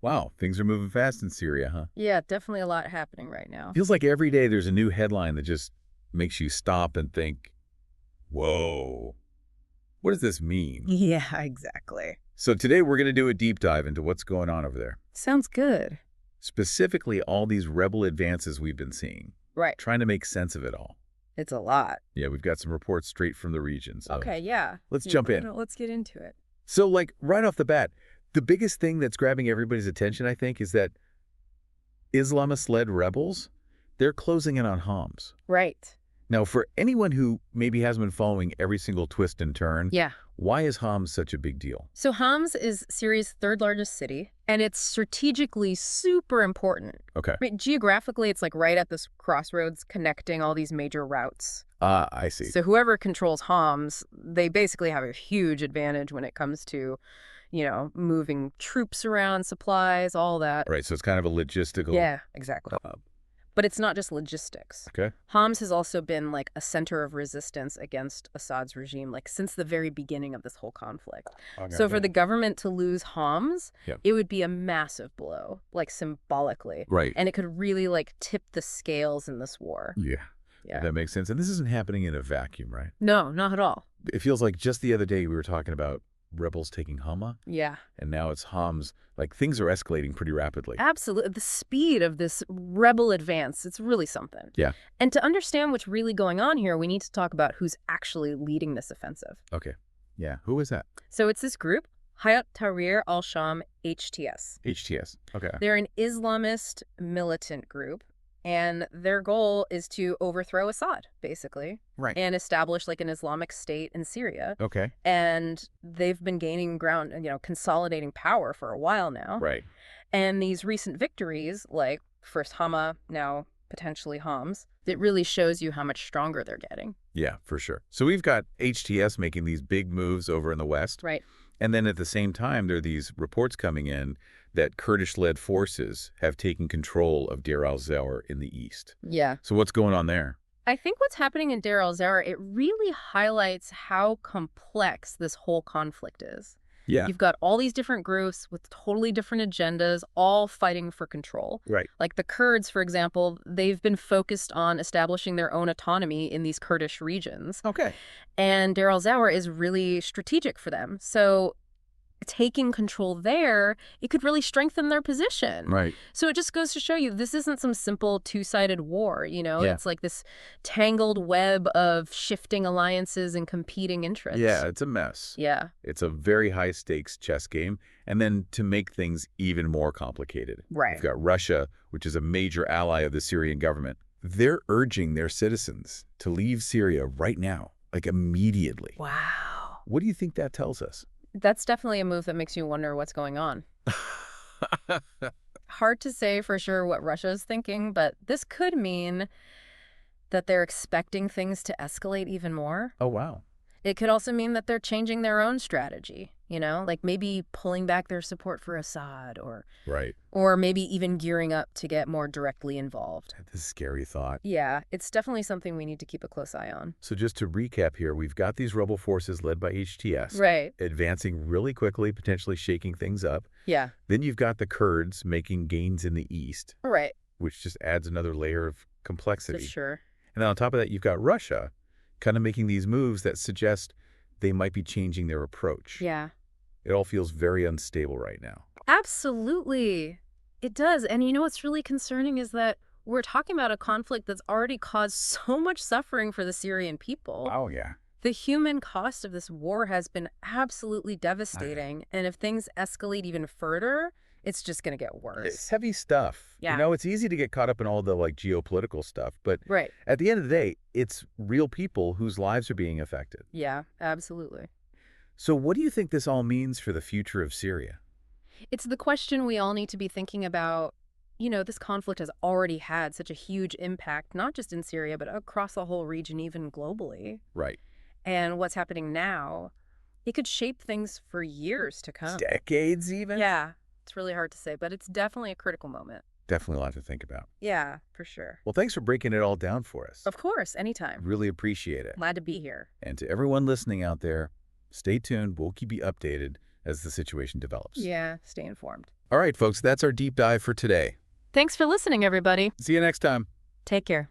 Wow, things are moving fast in Syria, huh? Yeah, definitely a lot happening right now. Feels like every day there's a new headline that just makes you stop and think, whoa, what does this mean? Yeah, exactly. So today we're going to do a deep dive into what's going on over there. Sounds good. Specifically, all these rebel advances we've been seeing, Right. trying to make sense of it all. It's a lot. Yeah, we've got some reports straight from the region. So Okay, yeah. let's jump in. Let's get into it. So, right off the bat, the biggest thing that's grabbing everybody's attention, I think, is that Islamist-led rebels, they're closing in on Homs. Right. Now, for anyone who maybe hasn't been following every single twist and turn, Yeah. why is Homs such a big deal? So Homs is Syria's third largest city, and it's strategically super important. Okay. I mean, geographically, it's like right at this crossroads connecting all these major routes. I see. So whoever controls Homs, they basically have a huge advantage when it comes to, moving troops around, supplies, all that. Right, so it's kind of a logistical Yeah, exactly. hub. But it's not just logistics. Okay. Homs has also been like a center of resistance against Assad's regime, like since the very beginning of this whole conflict. Okay. So for the government to lose Homs, Yep. it would be a massive blow, like symbolically. Right. And it could really like tip the scales in this war. Yeah, Yeah. that makes sense. And this isn't happening in a vacuum, right? No, not at all. It feels like just the other day we were talking about rebels taking Hama, Yeah. and now it's Homs. Like, things are escalating pretty rapidly. Absolutely. The speed of this rebel advance, it's really something. Yeah. And to understand what's really going on here, we need to talk about who's actually leading this offensive. Okay. Yeah. Who is that? So it's this group, Hayat Tahrir al-Sham HTS. HTS. Okay. They're an Islamist militant group, and their goal is to overthrow Assad, basically, Right. and establish like an Islamic state in Syria. Okay. And they've been gaining ground, consolidating power for a while now. Right. And these recent victories, like first Hama, now potentially Homs, it really shows you how much stronger they're getting. Yeah, for sure. So we've got HTS making these big moves over in the West. Right. And then at the same time, there are these reports coming in that Kurdish-led forces have taken control of Deir al-Zour in the east. Yeah. So what's going on there? I think what's happening in Deir al-Zour, it really highlights how complex this whole conflict is. Yeah. You've got all these different groups with totally different agendas, all fighting for control. Right. Like the Kurds, for example, they've been focused on establishing their own autonomy in these Kurdish regions. Okay. And Deir al-Zour is really strategic for them. So taking control there, it could really strengthen their position. Right. So it just goes to show you this isn't some simple two-sided war, Yeah. It's like this tangled web of shifting alliances and competing interests. Yeah, it's a mess. Yeah. It's a very high-stakes chess game. And then to make things even more complicated, Right. you've got Russia, which is a major ally of the Syrian government. They're urging their citizens to leave Syria right now, like immediately. Wow. What do you think that tells us? That's definitely a move that makes you wonder what's going on. Hard to say for sure what Russia is thinking, but this could mean that they're expecting things to escalate even more. Oh, wow. It could also mean that they're changing their own strategy, like maybe pulling back their support for Assad Right. or maybe even gearing up to get more directly involved. That's a scary thought. Yeah, it's definitely something we need to keep a close eye on. So just to recap here, we've got these rebel forces led by HTS. Right. Advancing really quickly, potentially shaking things up. Yeah. Then you've got the Kurds making gains in the east, Right. which just adds another layer of For complexity. sure. And then on top of that, you've got Russia kind of making these moves that suggest they might be changing their approach. Yeah. It all feels very unstable right now. Absolutely. It does. And what's really concerning is that we're talking about a conflict that's already caused so much suffering for the Syrian people. Oh, yeah. The human cost of this war has been absolutely devastating. And if things escalate even further, it's just going to get worse. It's heavy stuff. Yeah. It's easy to get caught up in all the geopolitical stuff, but Right. at the end of the day, it's real people whose lives are being affected. Yeah, absolutely. So what do you think this all means for the future of Syria? It's the question we all need to be thinking about. This conflict has already had such a huge impact, not just in Syria, but across the whole region, even globally. Right. And what's happening now, it could shape things for years to come. Decades even? Yeah, it's really hard to say, but it's definitely a critical moment. Definitely a lot to think about. Yeah, for sure. Well, thanks for breaking it all down for us. Of course, anytime. Really appreciate it. Glad to be here. And to everyone listening out there, stay tuned. We'll keep you updated as the situation develops. Yeah, stay informed. All right, folks, that's our deep dive for today. Thanks for listening, everybody. See you next time. Take care.